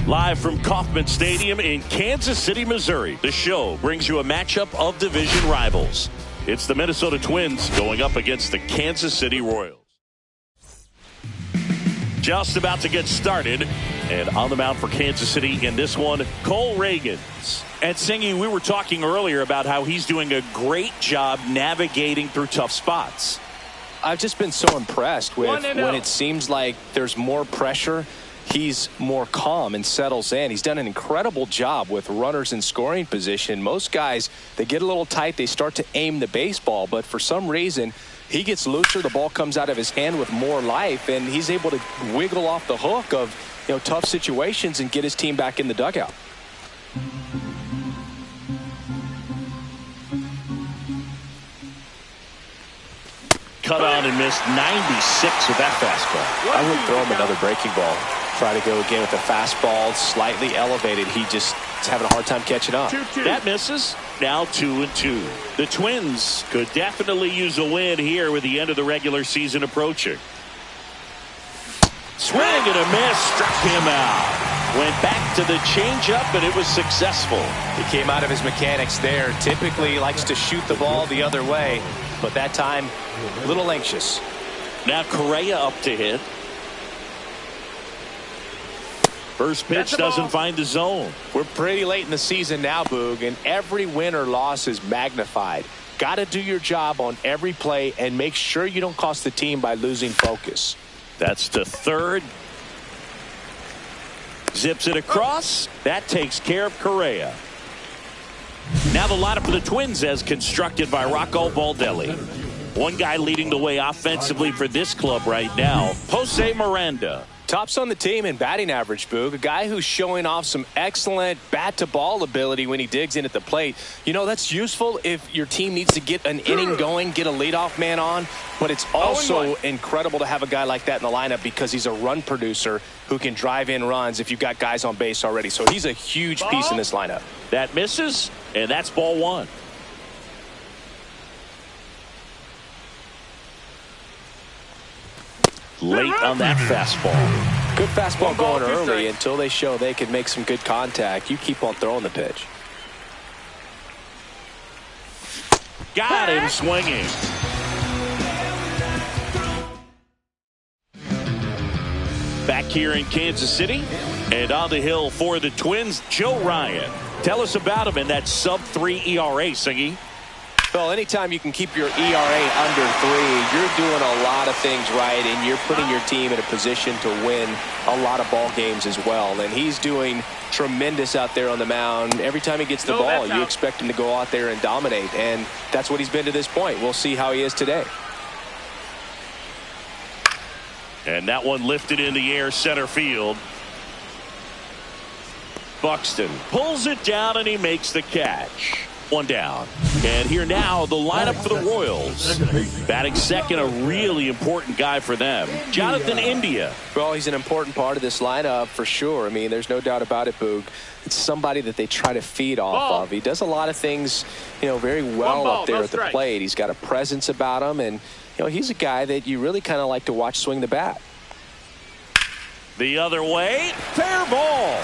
Live from Kauffman Stadium in Kansas City, Missouri, the show brings you a matchup of division rivals. It's the Minnesota Twins going up against the Kansas City Royals. Just about to get started, and on the mound for Kansas City in this one, Cole Ragans. And Singy, we were talking earlier about how he's doing a great job navigating through tough spots. I've just been so impressed with when it seems like there's more pressure. He's more calm and settles in. He's done an incredible job with runners in scoring position. Most guys, they get a little tight. They start to aim the baseball. But for some reason, he gets looser. The ball comes out of his hand with more life. And he's able to wiggle off the hook of tough situations and get his team back in the dugout. Cut on and missed 96 with that fastball. I would throw him another breaking ball. Try to go again with the fastball, slightly elevated. He just is having a hard time catching up. 2-2. That misses. Now 2-2. The Twins could definitely use a win here with the end of the regular season approaching. Swing and a miss, struck him out. Went back to the changeup, and it was successful. He came out of his mechanics there. Typically he likes to shoot the ball the other way, but that time a little anxious. Now Correa up to hit. First pitch doesn't find the zone. We're pretty late in the season now, Boog, and every win or loss is magnified. Got to do your job on every play and make sure you don't cost the team by losing focus. That's to third. Zips it across. That takes care of Correa. Now the lineup for the Twins as constructed by Rocco Baldelli. One guy leading the way offensively for this club right now, Jose Miranda. Tops on the team in batting average, Boog. A guy who's showing off some excellent bat-to-ball ability when he digs in at the plate. That's useful if your team needs to get an inning going, get a leadoff man on. But it's also incredible to have a guy like that in the lineup because he's a run producer who can drive in runs if you've got guys on base already. So he's a huge piece in this lineup. That misses, and that's ball one. Late on that fastball. Good fastball going early until they show they can make some good contact. You keep on throwing the pitch. Got him swinging. Back here in Kansas City and on the hill for the Twins, Joe Ryan. Tell us about him in that sub-3 ERA, Singy. Well, anytime you can keep your ERA under 3, you're doing a lot of things right, and you're putting your team in a position to win a lot of ball games as well. And he's doing tremendous out there on the mound. Every time he gets the ball, you expect him to go out there and dominate, and that's what he's been to this point. We'll see how he is today. And that one lifted in the air center field. Buxton pulls it down, and he makes the catch. One down. And here now, the lineup for the Royals. Batting second, a really important guy for them, Jonathan India. Well, he's an important part of this lineup for sure. I mean, there's no doubt about it, Boog. It's somebody that they try to feed off of. He does a lot of things, very well up there at the plate. He's got a presence about him, and, he's a guy that you really kind of like to watch swing the bat. The other way, fair ball.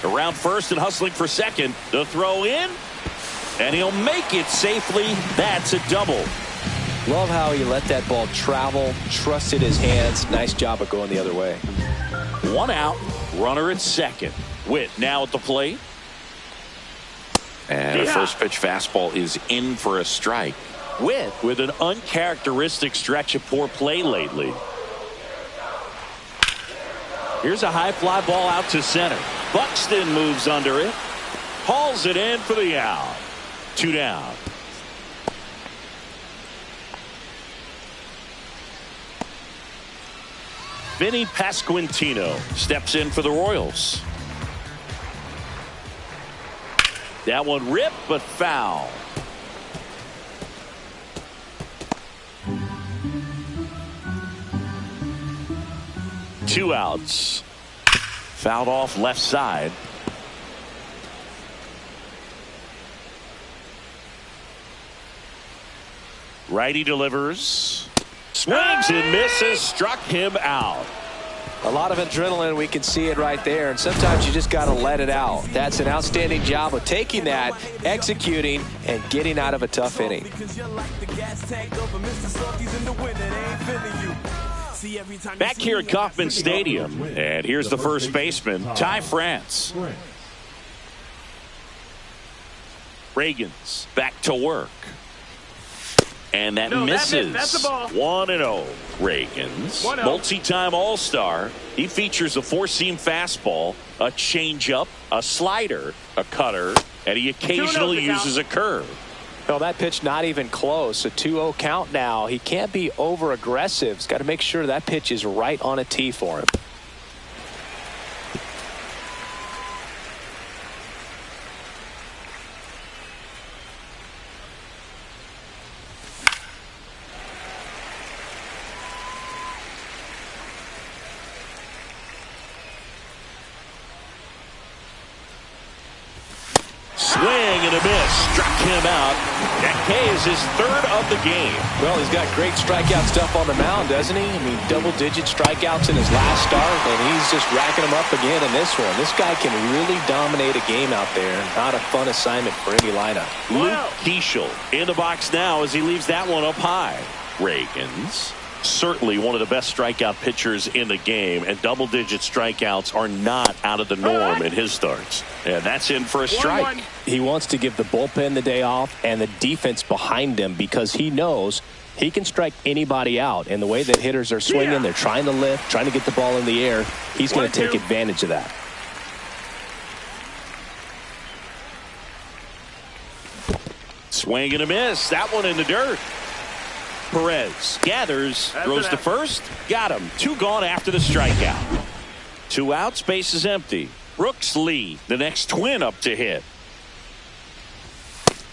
Around first and hustling for second. The throw in, and he'll make it safely. That's a double. Love how he let that ball travel, trusted his hands. Nice job of going the other way. One out, runner at second. Witt now at the plate. And a first pitch fastball is in for a strike. Witt with an uncharacteristic stretch of poor play lately. Here's a high fly ball out to center. Buxton moves under it. Hauls it in for the out. 2 down. Vinny Pasquantino steps in for the Royals. That one ripped, but foul. Two outs. Fouled off left side. Righty delivers. Swings and misses. Struck him out. A lot of adrenaline, we can see it right there, and sometimes you just got to let it out. That's an outstanding job of taking that, executing, and getting out of a tough inning. Back here at Kauffman Stadium, and here's the first baseman, Ty France. Reagan's back to work. And that misses. That's the ball. 1-0. Reagan's multi-time All-Star. He features a four-seam fastball, a changeup, a slider, a cutter, and he occasionally uses a curve. Well, that pitch not even close. A 2-0 count now. He can't be over-aggressive. He's got to make sure that pitch is right on a tee for him. Swing and a miss. Struck him out. That K is his third of the game. Well, he's got great strikeout stuff on the mound, doesn't he? I mean, double-digit strikeouts in his last start, and he's just racking them up again in this one. This guy can really dominate a game out there. Not a fun assignment for any lineup. Luke Keeschel in the box now as he leaves that one up high. Reagan's certainly one of the best strikeout pitchers in the game, and double-digit strikeouts are not out of the norm in his starts. And that's in for a strike. He wants to give the bullpen the day off and the defense behind him because he knows he can strike anybody out. And the way that hitters are swinging, they're trying to lift, trying to get the ball in the air. He's going to take advantage of that. Swing and a miss. That one in the dirt. Perez gathers, throws to first, got him. Two gone after the strikeout. Two outs, base is empty. Brooks Lee, the next twin up to hit.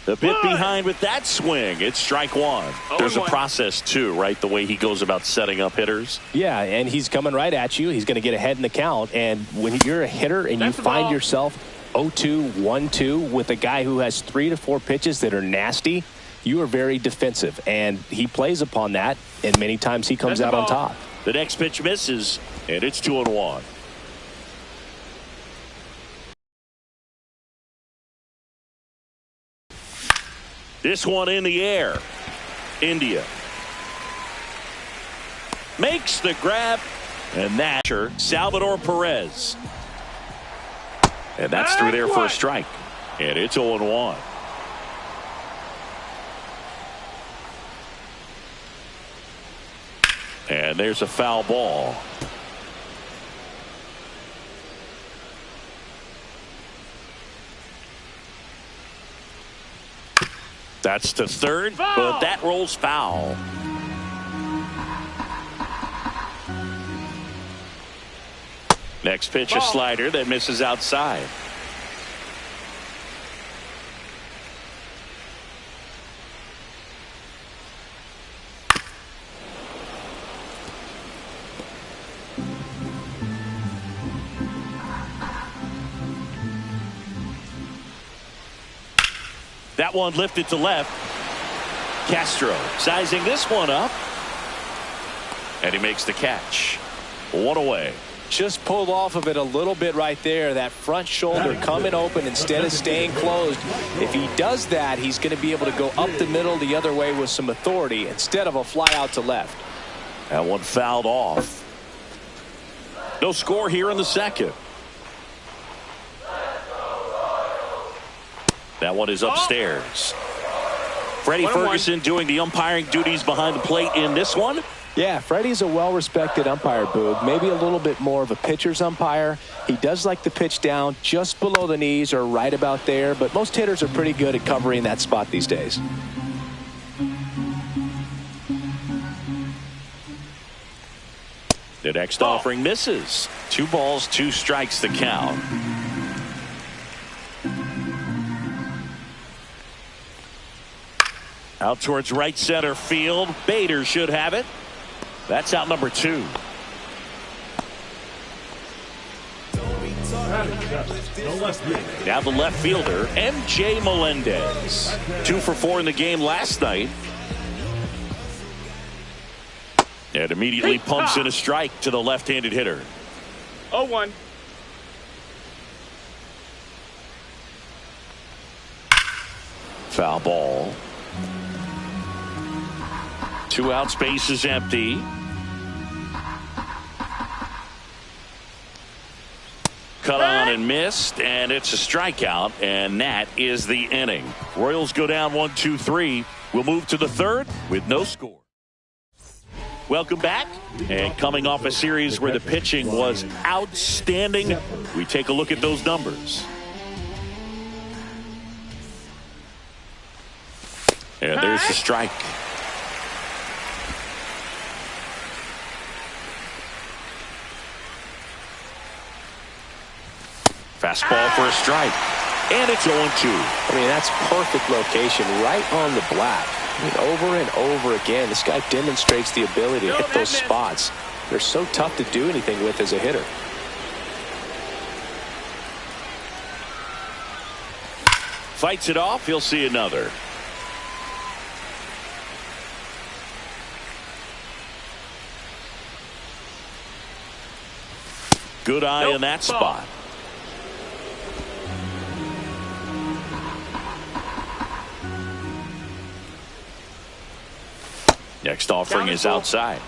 The bit behind with that swing. It's strike one. There's a process too, right? The way he goes about setting up hitters. Yeah, and he's coming right at you. He's going to get ahead in the count. And when you're a hitter and you find yourself 0-2, 1-2 with a guy who has 3 to 4 pitches that are nasty, you are very defensive, and he plays upon that, and many times he comes out on top. The next pitch misses, and it's 2-1. This one in the air. India makes the grab, and that's Salvador Perez. And that's through there for a strike, and it's 0-1. And there's a foul ball. That's to third, but that rolls foul. Next pitch, a slider that misses outside. That one lifted to left. Castro sizing this one up. And he makes the catch. One away. Just pulled off of it a little bit right there. That front shoulder coming open instead of staying closed. If he does that, he's going to be able to go up the middle the other way with some authority instead of a fly out to left. That one fouled off. No score here in the second. That one is upstairs. Freddie Ferguson doing the umpiring duties behind the plate in this one. Yeah, Freddie's a well-respected umpire, Boog. Maybe a little bit more of a pitcher's umpire. He does like the pitch down just below the knees or right about there, but most hitters are pretty good at covering that spot these days. The next offering misses. 2 balls, 2 strikes the count. Out towards right center field. Bader should have it. That's out number 2. Now the left fielder, M.J. Melendez. 2 for 4 in the game last night. And immediately pumps in a strike to the left-handed hitter. 0-1. Foul ball. 2 outs, base is empty. Cut on and missed, and it's a strikeout, and that is the inning. Royals go down 1-2-3. We'll move to the third with no score. Welcome back, and coming off a series where the pitching was outstanding, we take a look at those numbers. And there's the strike. Fastball for a strike. And it's 0-2. I mean, that's perfect location right on the black. I mean, over and over again, this guy demonstrates the ability to hit those spots. They're so tough to do anything with as a hitter. Fights it off. He'll see another. Good eye in that spot. Next offering is outside.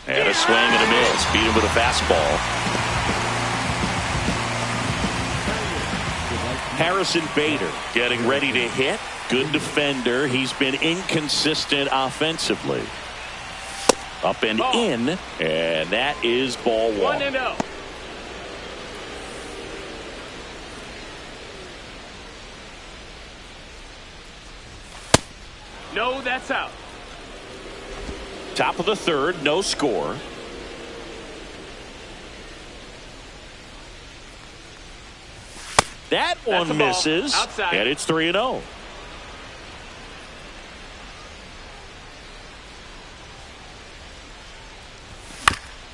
And a swing and a miss. Beat him with a fastball. Harrison Bader getting ready to hit. Good defender. He's been inconsistent offensively. Up and in. And that is ball 1. 1-0. No, that's out. Top of the third, no score. That one misses, and it's 3-0.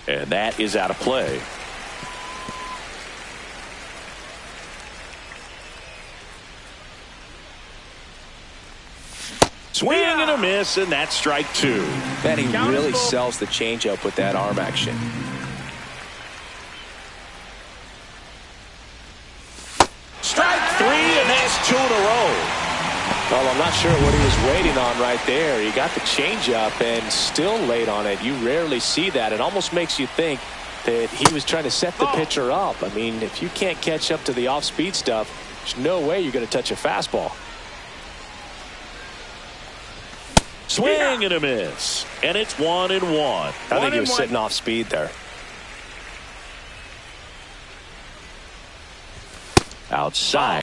And that is out of play. Swing and a miss, and that's strike 2. Man, he really sells the changeup with that arm action. Strike 3, and that's 2 in a row. Well, I'm not sure what he was waiting on right there. He got the changeup and still laid on it. You rarely see that. It almost makes you think that he was trying to set the pitcher up. I mean, if you can't catch up to the off-speed stuff, there's no way you're going to touch a fastball. Swing and a miss, and it's 1-1. I think he was sitting off speed there. Outside.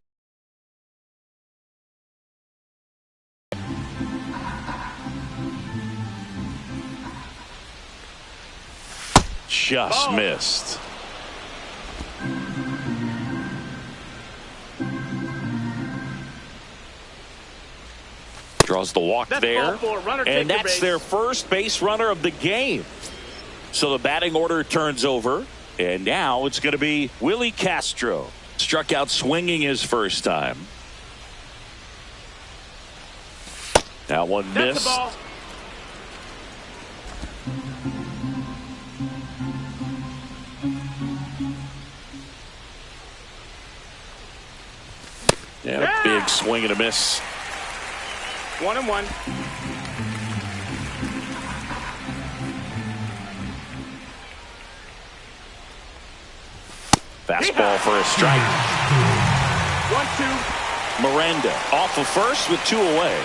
Just missed. Draws the walk there, and that's their first base runner of the game. So the batting order turns over, and now it's going to be Willie Castro. Struck out swinging his first time. That one missed. And a big swing and a miss. 1-1. Fastball for a strike. 1-2. Miranda off of first with 2 away.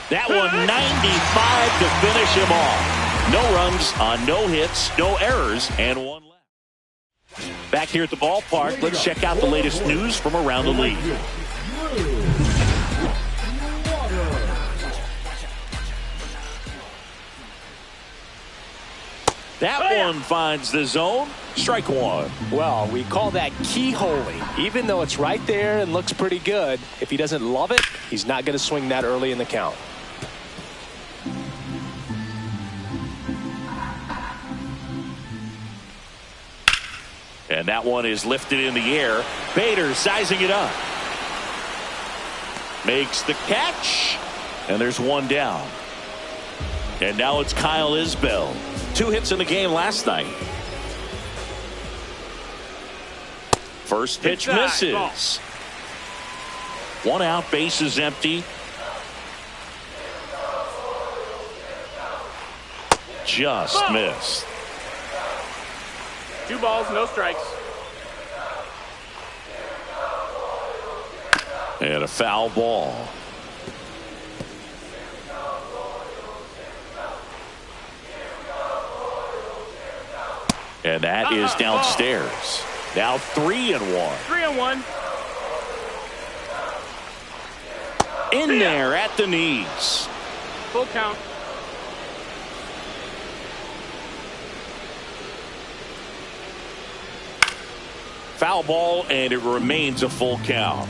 That one 95 to finish him off. No runs on no hits, no errors, and 1 left. Back here at the ballpark, let's check out the latest news from around the league. That one finds the zone. Strike 1. Well, we call that keyholing. Even though it's right there and looks pretty good, if he doesn't love it, he's not going to swing that early in the count. And that one is lifted in the air. Bader sizing it up. Makes the catch. And there's one down. And now it's Kyle Isbell. 2 hits in the game last night. First pitch misses. 1 out, bases empty. Just missed. 2 balls, no strikes. And a foul ball. And that is downstairs. Now 3-1. 3-1. In there at the knees. Full count. Foul ball, and it remains a full count.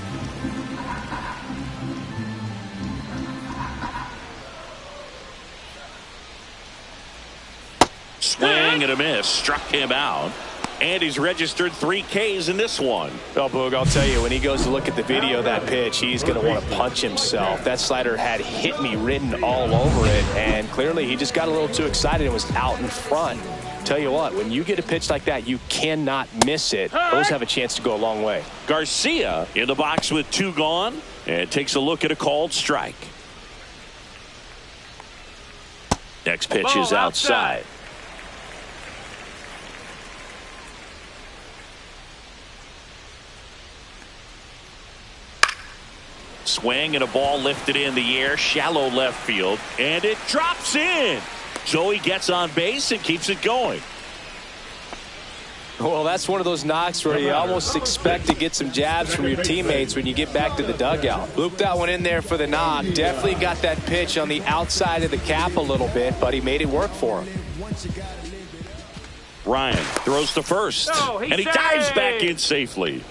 Swing and a miss. Struck him out. And he's registered 3 Ks in this one. Well, Boog, I'll tell you, when he goes to look at the video of that pitch, he's going to want to punch himself. That slider had "hit me" written all over it, and clearly he just got a little too excited and was out in front. Tell you what, when you get a pitch like that, you cannot miss it. Those have a chance to go a long way. Garcia in the box with 2 gone, and takes a look at a called strike. Next pitch is outside. Swing and a ball lifted in the air, shallow left field, and it drops in. So he gets on base and keeps it going. Well, that's one of those knocks where you almost expect to get some jabs from your teammates when you get back to the dugout. Looped that one in there for the knock. Definitely got that pitch on the outside of the cap a little bit, but he made it work for him. Ryan throws to first, and he dives back in safely.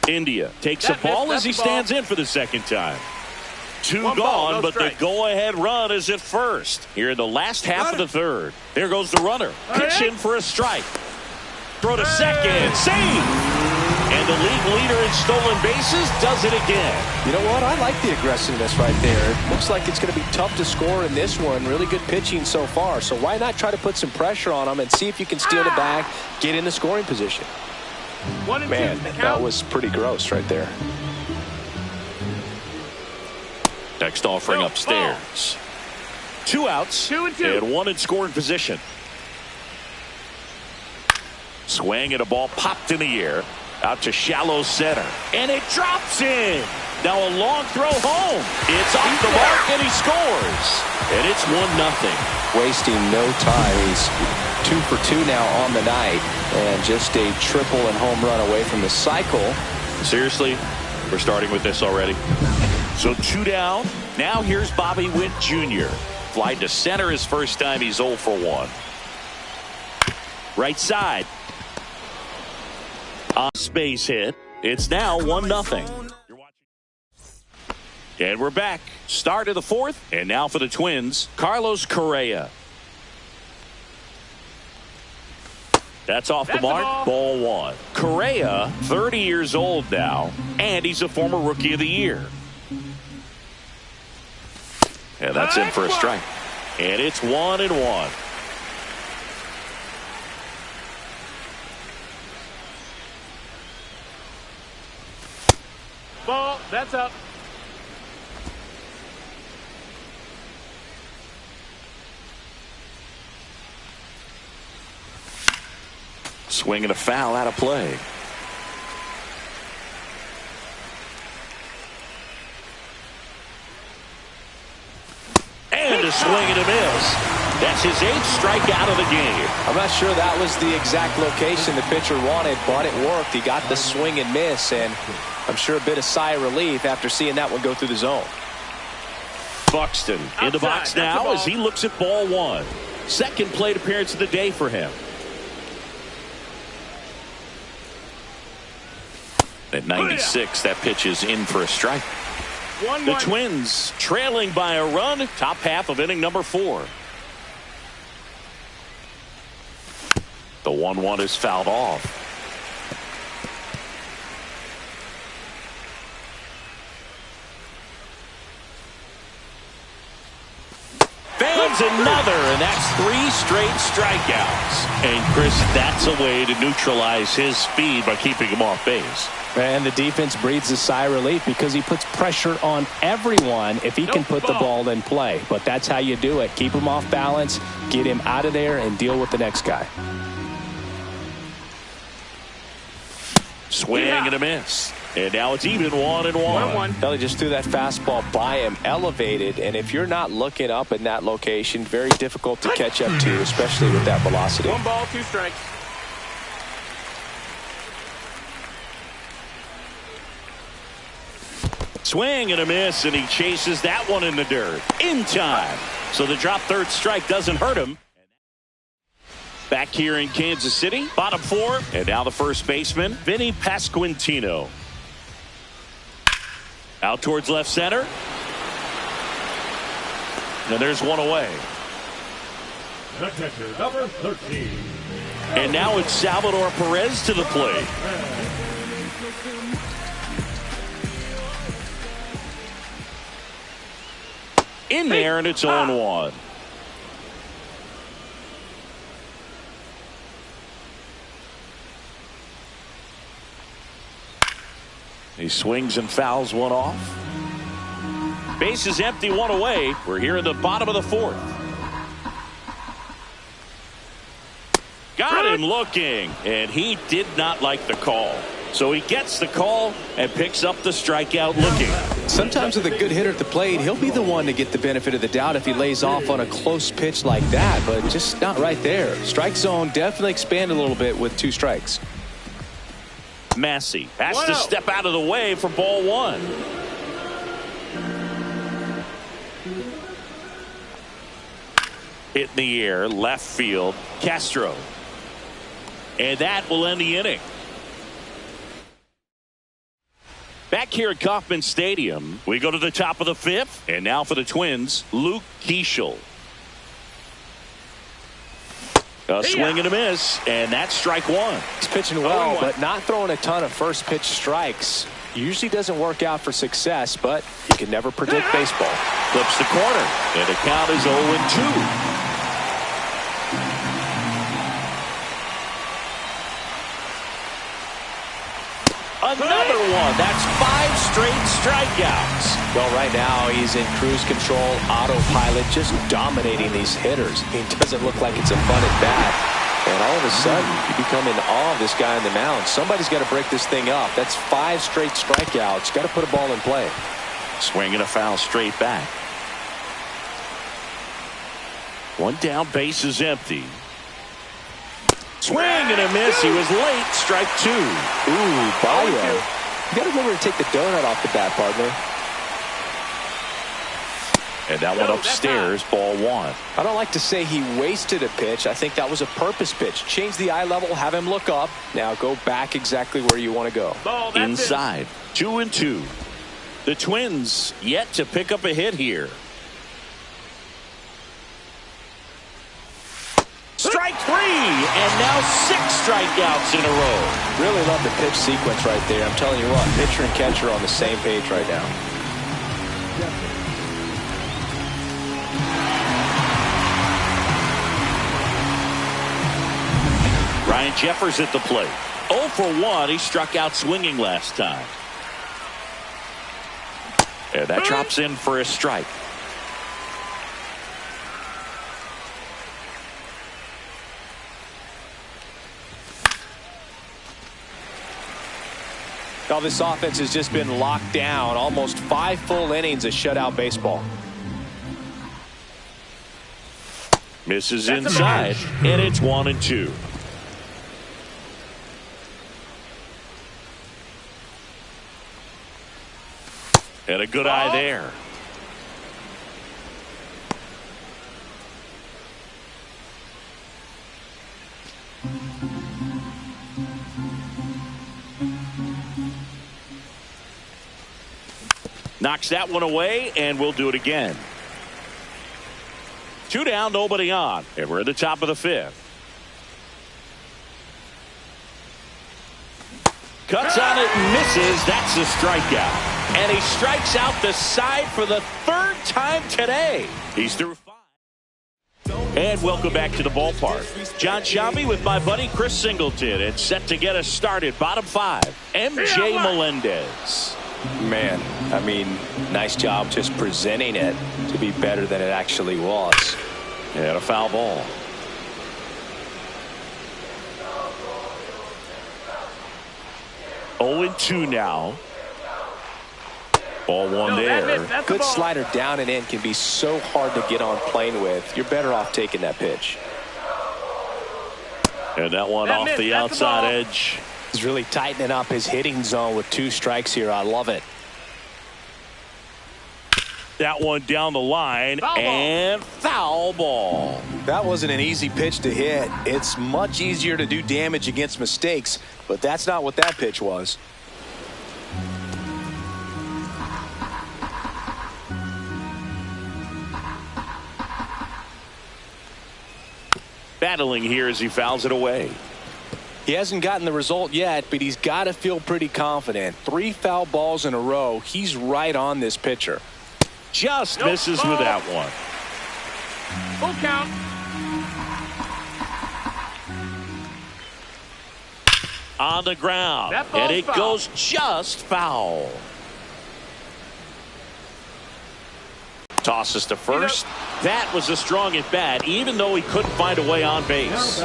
India takes a ball as he stands in for the second time. 2 gone, but the go-ahead run is at first. Here in the last half of the third. There goes the runner. Pitch in for a strike. Throw to second. Save! And the league leader in stolen bases does it again. You know what? I like the aggressiveness right there. It looks like it's going to be tough to score in this one. Really good pitching so far. So why not try to put some pressure on him and see if you can steal it back, get in the scoring position. 1 and 2. Man, that was pretty gross right there. Next offering upstairs. 2 outs. 2 and 2. And 1 in scoring position. Swing and a ball popped in the air. Out to shallow center. And it drops in. Now a long throw home. It's off the mark and he scores. And it's 1-0. Wasting no time. He's 2 for 2 now on the night. And just a triple and home run away from the cycle. Seriously? We're starting with this already? So 2 down. Now here's Bobby Witt Jr. Fly to center his first time. He's 0 for 1. Right side. A space hit. It's now 1-0. And we're back. Start of the 4th. And now for the Twins, Carlos Correa. That's off the mark. Ball 1. Correa, 30 years old now, and he's a former Rookie of the Year. And that's in for a strike. And it's 1-1. Ball, that's up. Swing and a foul out of play. And a swing and a miss. That's his 8th strikeout of the game. I'm not sure that was the exact location the pitcher wanted, but it worked. He got the swing and miss, and I'm sure a bit of sigh of relief after seeing that one go through the zone. Buxton in the box now as he looks at ball 1. Second plate appearance of the day for him. At 96, that pitch is in for a strike. The Twins trailing by a run, top half of inning number 4. The 1-1 is fouled off. Fans another, and that's 3 straight strikeouts. And Chris, that's a way to neutralize his speed by keeping him off base. And the defense breathes a sigh of relief because he puts pressure on everyone if he can put the ball in play. But that's how you do it. Keep him off balance, get him out of there, and deal with the next guy. Swing and a miss. And now it's even 1-1. Kelly just threw that fastball by him, elevated, and if you're not looking up in that location, very difficult to catch up to, especially with that velocity. 1 ball, 2 strikes. Swing and a miss, and he chases that one in the dirt. In time. So the drop third strike doesn't hurt him. Back here in Kansas City, bottom 4, and now the first baseman, Vinny Pasquantino. Out towards left center. And there's one away. The catcher, number 13. And now it's Salvador Perez to the plate. In there, and it's 0-1. He swings and fouls one off. Base is empty, 1 away. We're here in the bottom of the 4th. Got him looking, and he did not like the call. So he gets the call and picks up the strikeout looking. Sometimes with a good hitter at the plate, he'll be the one to get the benefit of the doubt if he lays off on a close pitch like that, but just not right there. Strike zone definitely expanded a little bit with 2 strikes. Massey has to step out of the way for ball 1. Hit in the air, left field, Castro. And that will end the inning. Back here at Kauffman Stadium, we go to the top of the 5th, and now for the Twins, Luke Keeschel. A swing and a miss, and that's strike 1. He's pitching well, but not throwing a ton of first pitch strikes. Usually doesn't work out for success, but you can never predict baseball. Flips the corner, and the count is 0-2. Another one. That's 5 straight strikeouts. Well, right now he's in cruise control, autopilot, just dominating these hitters. He doesn't look like it's a fun at bat. And all of a sudden, you become in awe of this guy on the mound. Somebody's got to break this thing up. That's 5 straight strikeouts. Got to put a ball in play. Swing and a foul straight back. 1 down, base is empty. Swing and a miss. He was late. Strike 2. Ooh, Bayo. You got to remember to take the donut off the bat, partner. And that went upstairs, ball 1. I don't like to say he wasted a pitch. I think that was a purpose pitch. Change the eye level, have him look up. Now go back exactly where you want to go. Inside. 2-2. The Twins yet to pick up a hit here. Strike 3, and now 6 strikeouts in a row. Really love the pitch sequence right there. I'm telling you what, pitcher and catcher are on the same page right now. Ryan Jeffers at the plate. 0 for 1. He struck out swinging last time. And that drops in for a strike. Now this offense has just been locked down. Almost 5 full innings of shutout baseball. Misses inside, and it's 1-2. And a good eye there. Knocks that one away, and we'll do it again. 2 down, nobody on, and we're at the top of the 5th. Cuts on it and misses. That's a strikeout. And he strikes out the side for the 3rd time today. He's through 5. And welcome back to the ballpark. John Sciambi with my buddy Chris Singleton. And set to get us started. Bottom 5, MJ Melendez. Man, I mean, nice job just presenting it to be better than it actually was. And a foul ball. Oh, 2 now. Ball 1 there. Good slider down and in can be so hard to get on plane with. You're better off taking that pitch. And that one off the outside edge. He's really tightening up his hitting zone with 2 strikes here. I love it. That one down the line, and foul ball. That wasn't an easy pitch to hit. It's much easier to do damage against mistakes, but that's not what that pitch was. Battling here as he fouls it away. He hasn't gotten the result yet, but he's got to feel pretty confident. 3 foul balls in a row. He's right on this pitcher. Just misses with that one. Full count. On the ground. And it goes just foul. Tosses to first. That was a strong at bat, even though he couldn't find a way on base.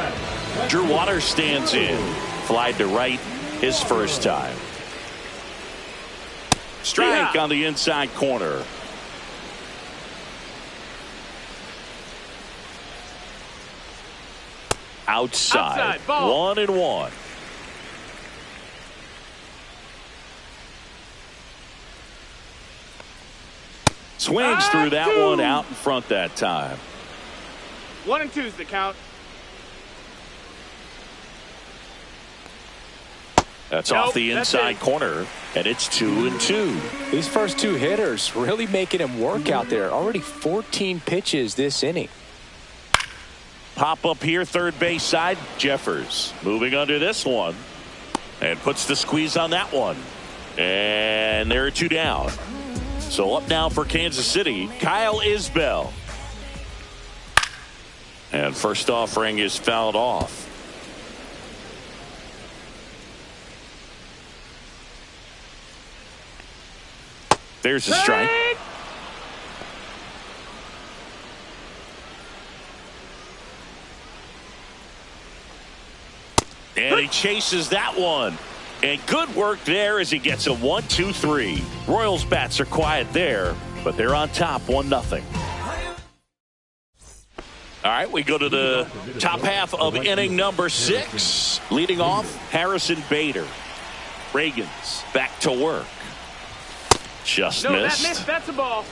Drew Waters stands in. Flied to right his first time. Strike on the inside corner. Outside. 1-1. Swings through that one out in front that time. 1-2 is the count. That's off the inside corner, and it's 2-2. These first 2 hitters really making him work out there. Already 14 pitches this inning. Pop up here, third base side. Jeffers moving under this one and puts the squeeze on that one. And there are 2 down. So up now for Kansas City, Kyle Isbell. And first offering is fouled off. There's a strike. And he chases that one. And good work there as he gets a 1-2-3. Royals bats are quiet there, but they're on top 1-0. All right, we go to the top half of inning number 6. Leading off, Harrison Bader. Reagans back to work. Just missed. That missed. That's a ball.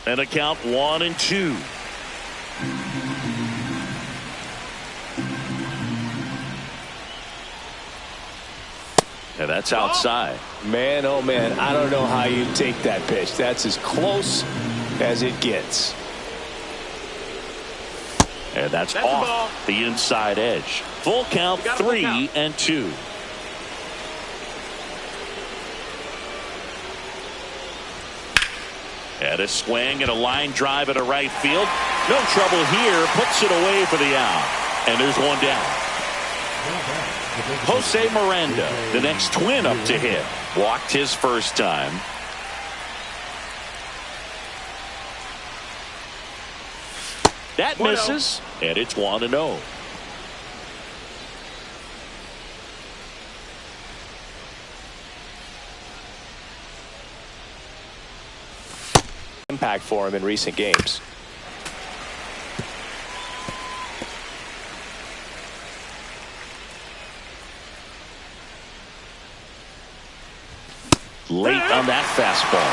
And a count 1-2. And that's outside. Man, oh man, I don't know how you take that pitch. That's as close as it gets. And that's off the inside edge. Full count, 3-2. And a swing and a line drive at a right field. No trouble here. Puts it away for the out. And there's 1 down. Jose Miranda, the next Twin up to hit. Walked his first time. That misses, and it's 1-0. Impact for him in recent games. late on that fastball.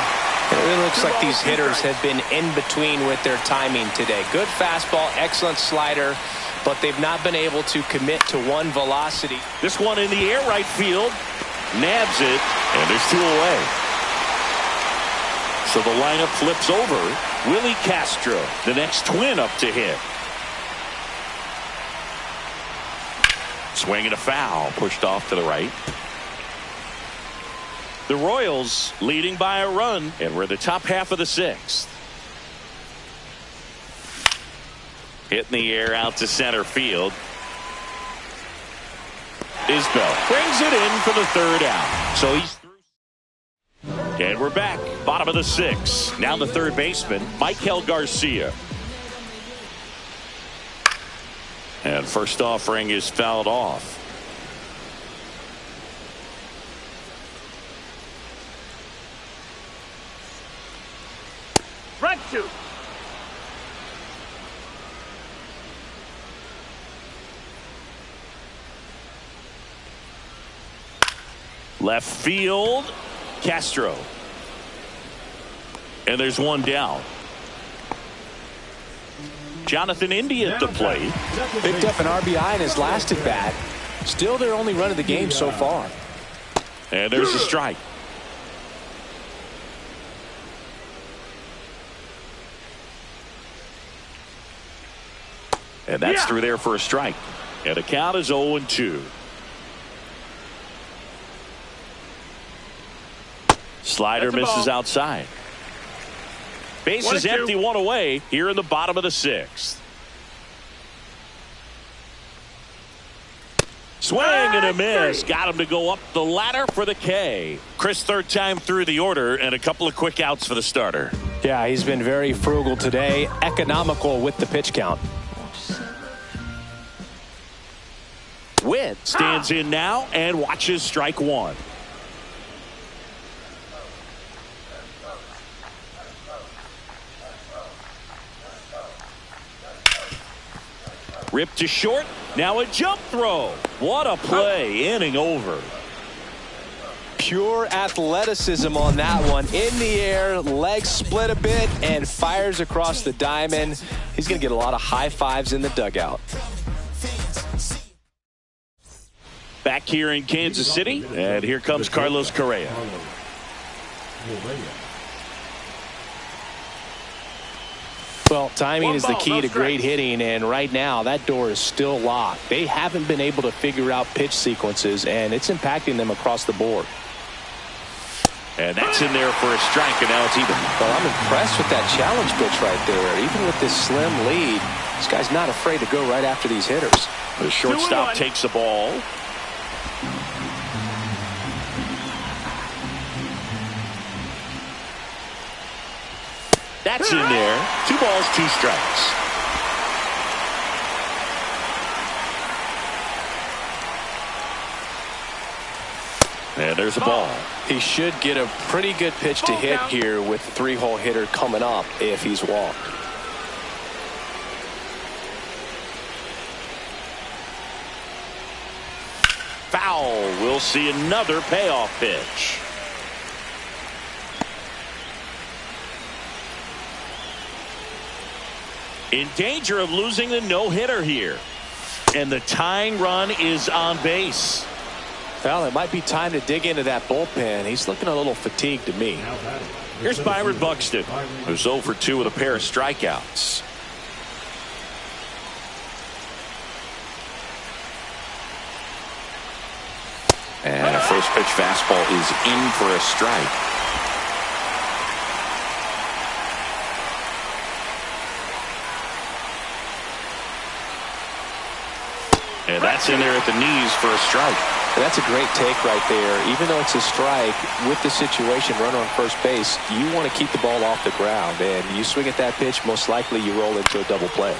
It really looks like these hitters have been in between with their timing today. Good fastball, excellent slider, but they've not been able to commit to one velocity. This one in the air, right field. Nabs it, and there's 2 away. So the lineup flips over. Willie Castro, the next Twin, up to hit. Swing and a foul, pushed off to the right. The Royals leading by a run, and we're the top half of the 6th. Hit in the air out to center field. Isbell brings it in for the 3rd out. So he's through. And we're back. Bottom of the 6th. Now the 3rd baseman, Michael Garcia. And first offering is fouled off. Front 2. Left field, Castro. And there's 1 down. Jonathan India at the plate. Picked up an RBI in his last at bat. Still their only run of the game so far. And there's a strike. And that's through there for a strike. And the count is 0-2. Slider misses outside. Base is empty, 1 away here in the bottom of the 6th. Swing and a miss. Got him to go up the ladder for the K. Chris, 3rd time through the order, and a couple of quick outs for the starter. Yeah, he's been very frugal today. Economical with the pitch count. Witt stands in now and watches strike 1. Ripped to short. Now a jump throw. What a play. Inning over. Pure athleticism on that one. In the air, legs split a bit, and fires across the diamond. He's going to get a lot of high fives in the dugout. Back here in Kansas City, and here comes Carlos Correa. Well, timing is the key to great hitting, and right now that door is still locked. They haven't been able to figure out pitch sequences, and it's impacting them across the board. And that's in there for a strike, and now it's even. Well, I'm impressed with that challenge pitch right there. Even with this slim lead, this guy's not afraid to go right after these hitters. The shortstop takes the ball. That's in there. 2 balls, 2 strikes. And there's a ball. He should get a pretty good pitch to hit here with the 3-hole hitter coming up if he's walked. Foul. We'll see another payoff pitch. In danger of losing the no-hitter here. And the tying run is on base. Well, it might be time to dig into that bullpen. He's looking a little fatigued to me. Here's Byron Buxton, who's 0 for 2 with a pair of strikeouts. And a first pitch fastball is in for a strike. And that's in there at the knees for a strike. And that's a great take right there. Even though it's a strike, with the situation, runner on first base, you want to keep the ball off the ground. And you swing at that pitch, most likely you roll into a double play.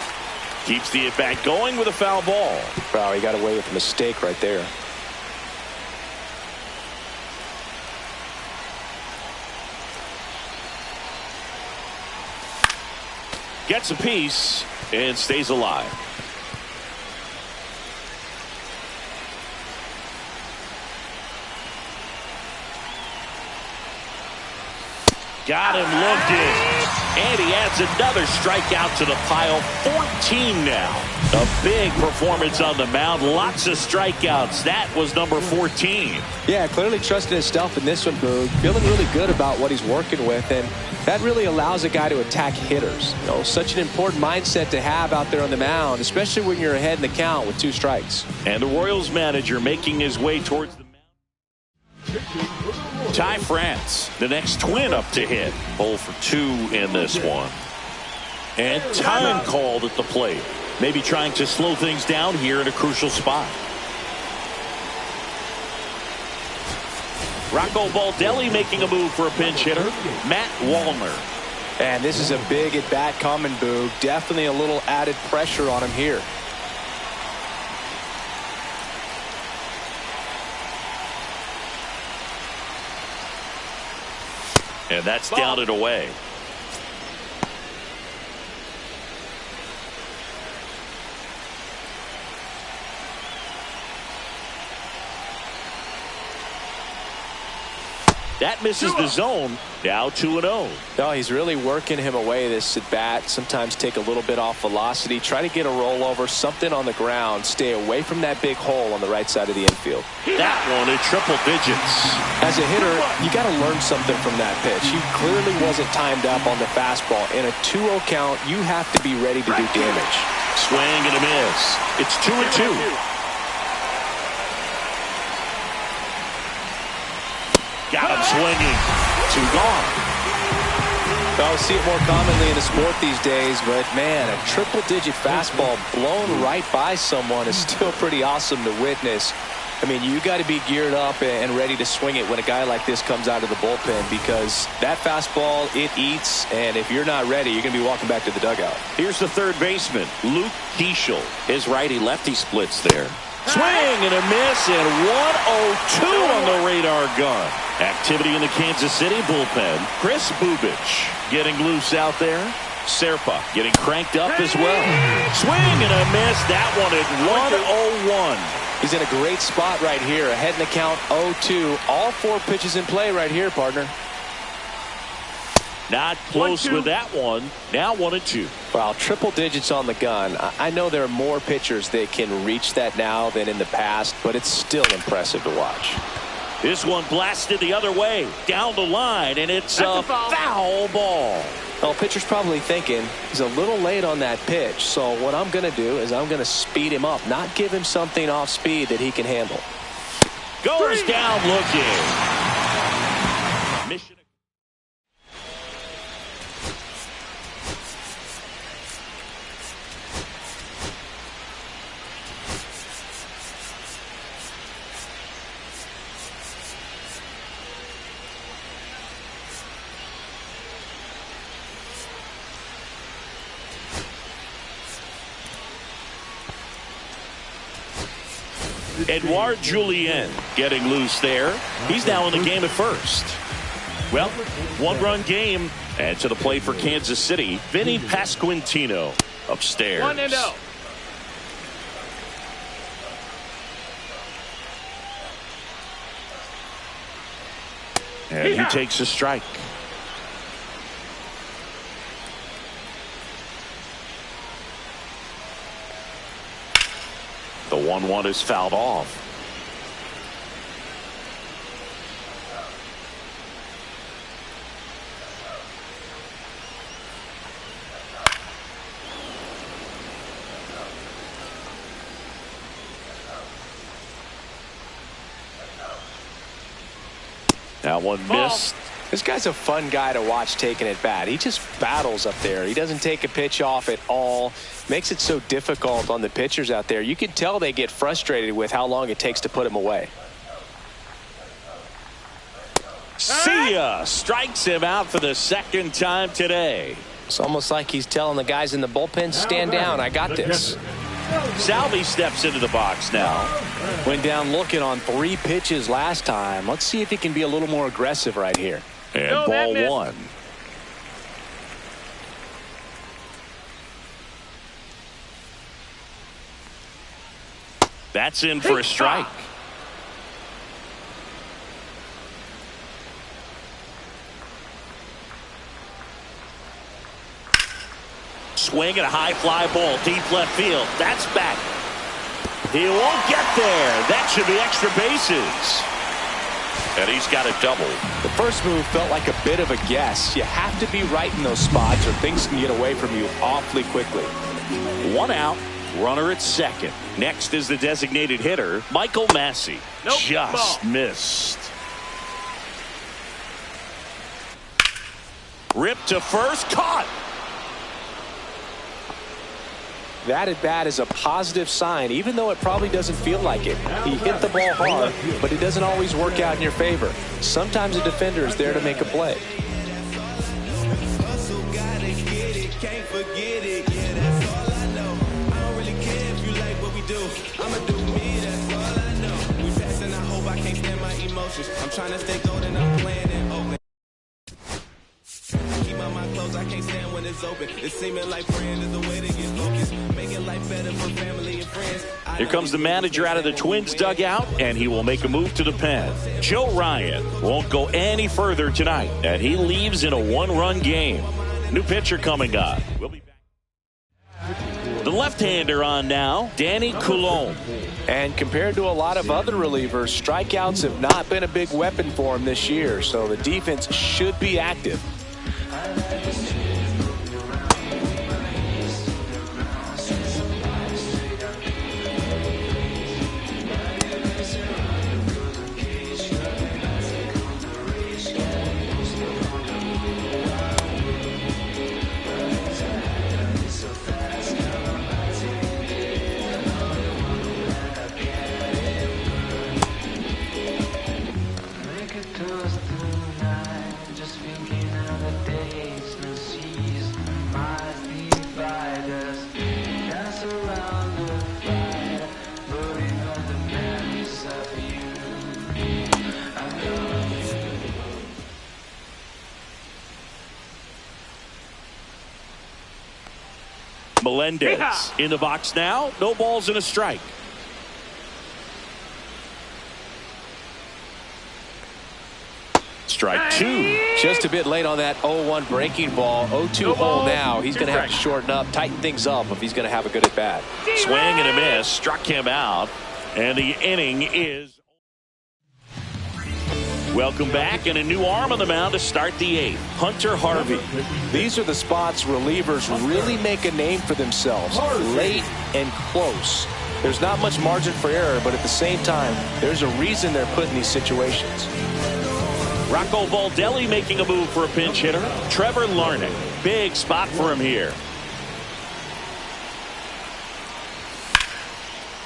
Keeps the at-bat going with a foul ball. Wow, he got away with a mistake right there. Gets a piece and stays alive. Got him looking. And he adds another strikeout to the pile. 14 now. A big performance on the mound. Lots of strikeouts. That was number 14. Yeah, clearly trusting himself in this one, Boog. Feeling really good about what he's working with. And that really allows a guy to attack hitters. You know, such an important mindset to have out there on the mound, especially when you're ahead in the count with 2 strikes. And the Royals manager making his way towards the mound. Ty France, the next Twin up to hit. 0 for 2 in this one. And time called at the plate. Maybe trying to slow things down here in a crucial spot. Rocco Baldelli making a move for a pinch hitter. Matt Wallner. And this is a big at-bat coming, Boog. Definitely a little added pressure on him here. And that's down and away. That misses the zone. Now 2-0. No, he's really working him away this at bat. Sometimes take a little bit off velocity. Try to get a rollover, something on the ground. Stay away from that big hole on the right side of the infield. That one at triple digits. As a hitter, you got to learn something from that pitch. He clearly wasn't timed up on the fastball. In a 2-0 count, you have to be ready to do damage. Swing and a miss. It's 2-2. Got him swinging. 2 gone. Well, see it more commonly in the sport these days, but man, a triple-digit fastball blown right by someone is still pretty awesome to witness. I mean, you got to be geared up and ready to swing it when a guy like this comes out of the bullpen, because that fastball, it eats, and if you're not ready, you're going to be walking back to the dugout. Here's the third baseman, Luke Keeschel. His righty-lefty splits there. Swing and a miss, and 102 on the radar gun. Activity in the Kansas City bullpen. Chris Bubich getting loose out there. Serpa getting cranked up as well. Swing and a miss. That one at 101. He's in a great spot right here. Ahead in the count 0-2. All 4 pitches in play right here, partner. Not close with that one. Now 1-2. Wow, triple digits on the gun. I know there are more pitchers that can reach that now than in the past, but it's still impressive to watch. This one blasted the other way, down the line, and it's a foul ball. Well, pitcher's probably thinking he's a little late on that pitch, so what I'm going to do is I'm going to speed him up, not give him something off speed that he can handle. Goes down looking. Mission. Edouard Julien getting loose there. He's now in the game at first. Well, 1-run game, and to the plate for Kansas City, Vinny Pasquantino upstairs. 1-0. And he takes a strike. The 1-1 is fouled off. That one missed. This guy's a fun guy to watch taking at bat. He just battles up there. He doesn't take a pitch off at all. Makes it so difficult on the pitchers out there. You can tell they get frustrated with how long it takes to put him away. See ya! Strikes him out for the second time today. It's almost like he's telling the guys in the bullpen, stand down, I got this. Salvi steps into the box now. Went down looking on 3 pitches last time. Let's see if he can be a little more aggressive right here. And ball 1. That's in for a strike. Swing and a high fly ball. Deep left field. That's back. He won't get there. That should be extra bases. And he's got a double. The first move felt like a bit of a guess. You have to be right in those spots or things can get away from you awfully quickly. 1 out. Runner at second. Next is the designated hitter, Michael Massey. Nope, Just ball. missed. Ripped to first. Caught. That at bat is a positive sign, even though it probably doesn't feel like it. He hit the ball hard, but it doesn't always work out in your favor. Sometimes a defender is there to make a play. I'm trying to stay golden, I'm playing it open. Keep my mind closed, I can't stand when it's open. It's seeming like praying is the way to get focused. Making life better for family and friends. Here comes the manager out of the Twins dugout, and he will make a move to the pen. Joe Ryan won't go any further tonight, and he leaves in a 1-run game. New pitcher coming up. We'll be back. The left-hander on now, Danny Coulombe. And compared to a lot of other relievers, strikeouts have not been a big weapon for him this year, so the defense should be active. Melendez in the box now. No balls and a strike. Strike 2. Just a bit late on that 0-1 breaking ball. 0-2 hole now. He's going to have to shorten up, tighten things up if he's going to have a good at bat. Swing and a miss. Struck him out. And the inning is. Welcome back, and a new arm on the mound to start the 8th. Hunter Harvey. These are the spots relievers really make a name for themselves. Late and close. There's not much margin for error, but at the same time, there's a reason they're put in these situations. Rocco Baldelli making a move for a pinch hitter. Trevor Larnach. Big spot for him here.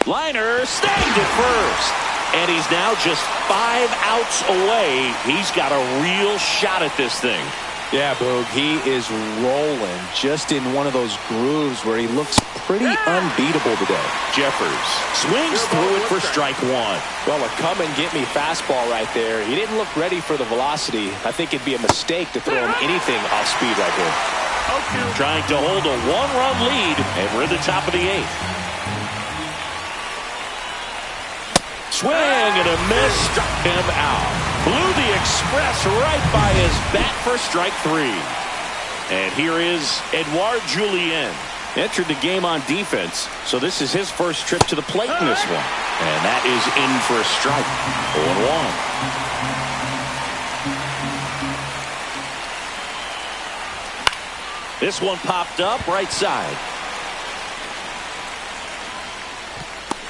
Liner snagged at first. And he's now just 5 outs away. He's got a real shot at this thing. Yeah, Boog, he is rolling just in one of those grooves where he looks pretty unbeatable today. Jeffers swings through it for strike 1. Well, a come-and-get-me fastball right there. He didn't look ready for the velocity. I think it'd be a mistake to throw him anything off speed right here. Trying to hold a 1-run lead, and we're at the top of the 8th. Swing and a miss, struck him out. Blew the express right by his bat for strike 3. And here is Edouard Julien. Entered the game on defense, so this is his first trip to the plate in this one. And that is in for a strike. 0-1. This one popped up right side.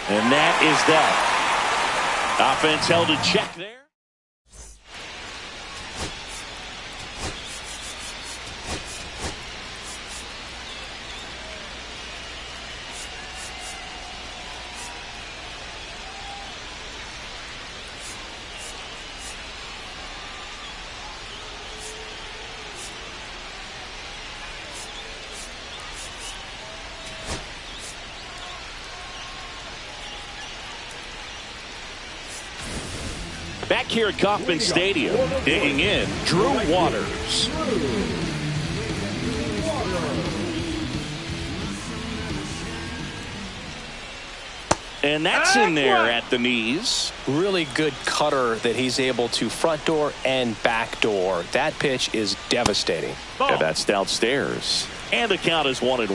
And that is that. Offense held in check there. Back here at Kauffman Stadium, digging in, Drew Waters. And that's in there at the knees. Really good cutter that he's able to front door and back door. That pitch is devastating. And that's downstairs. And the count is 1-1.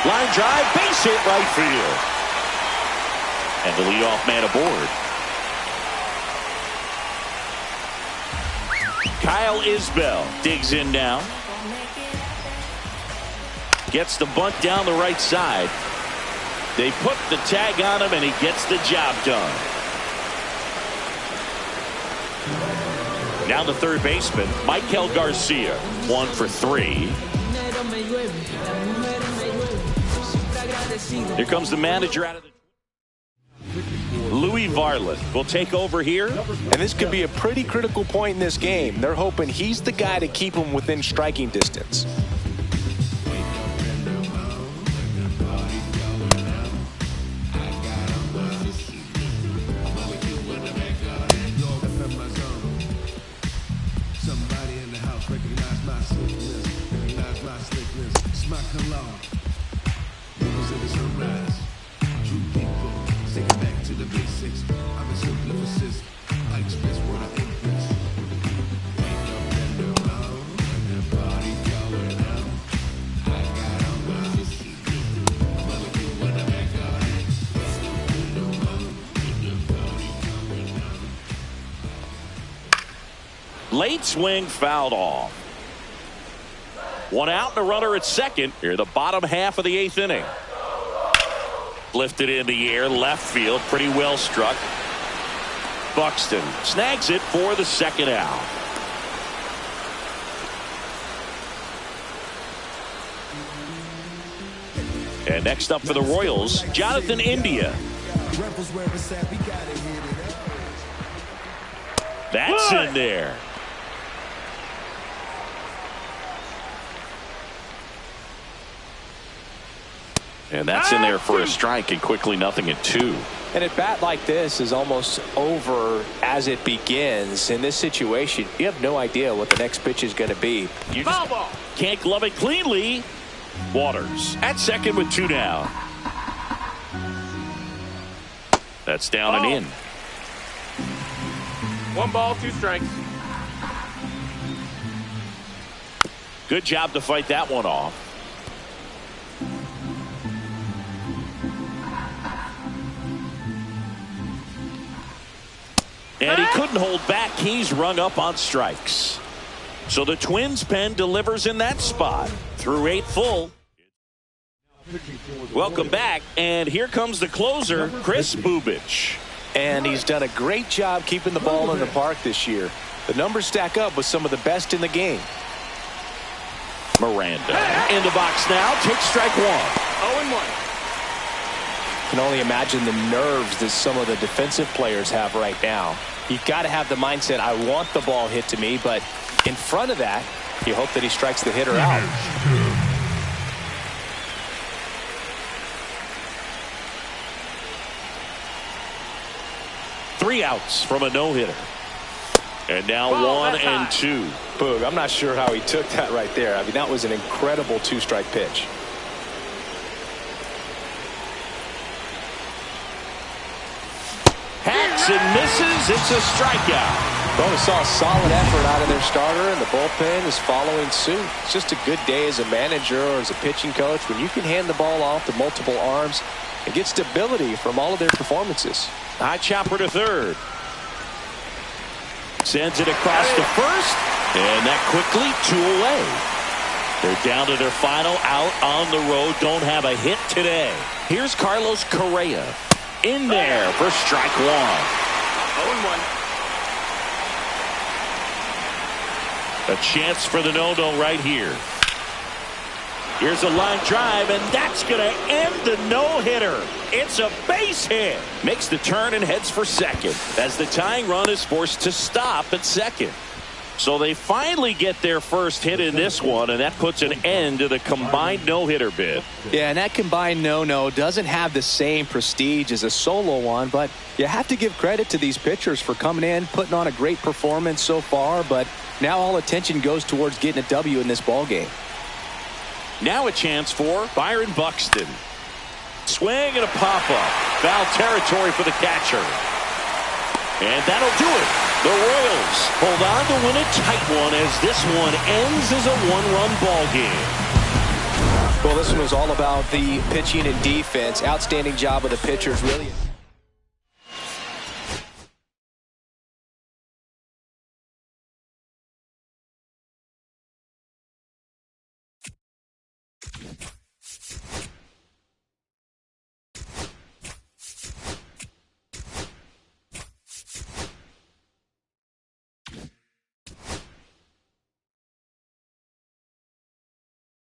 Line drive, base hit right field. And the leadoff man aboard. Kyle Isbell digs in now. Gets the bunt down the right side. They put the tag on him and he gets the job done. Now the third baseman, Michael Garcia, 1 for 3. Here comes the manager out of the... Louis Varland will take over here. And this could be a pretty critical point in this game. They're hoping he's the guy to keep them within striking distance. Late swing fouled off. 1 out and a runner at second. Here the bottom half of the 8th inning. Lifted in the air, left field, pretty well struck. Buxton snags it for the second out. And next up for the Royals, Jonathan India. That's in there. And that's in there for a strike, and quickly 0-2. And at bat like this is almost over as it begins. In this situation, you have no idea what the next pitch is going to be. You just can't glove it cleanly. Waters at second with 2 down. That's down and in. 1 ball, 2 strikes. Good job to fight that one off. And he couldn't hold back. He's rung up on strikes. So the Twins pen delivers in that spot through 8 full. Welcome back. And here comes the closer, Chris Bubich. And he's done a great job keeping the ball in the park this year. The numbers stack up with some of the best in the game. Miranda in the box now. Takes strike 1. 0-1. Can only imagine the nerves that some of the defensive players have right now. You've got to have the mindset, I want the ball hit to me, but in front of that, you hope that he strikes the hitter out. Three outs from a no-hitter. And now 1-2. Boog, I'm not sure how he took that right there. I mean, that was an incredible 2-strike pitch. Hacks and misses. It's a strikeout. Well, we saw a solid effort out of their starter, and the bullpen is following suit. It's just a good day as a manager or as a pitching coach when you can hand the ball off to multiple arms and get stability from all of their performances. High chopper to third. Sends it across to first, and that quickly 2 away. They're down to their final out on the road. Don't have a hit today. Here's Carlos Correa in there for strike 1. 0-1. A chance for the no-no right here. Here's a line drive, and that's going to end the no-hitter. It's a base hit. Makes the turn and heads for second as the tying run is forced to stop at second. So they finally get their first hit in this one, and that puts an end to the combined no-hitter bid. Yeah, and that combined no-no doesn't have the same prestige as a solo one, but you have to give credit to these pitchers for coming in, putting on a great performance so far, but now all attention goes towards getting a W in this ball game. Now a chance for Byron Buxton. Swing and a pop-up. Foul territory for the catcher. And that'll do it. The Royals hold on to win a tight one as this one ends as a one-run ball game. Well, this one was all about the pitching and defense. Outstanding job of the pitchers, really.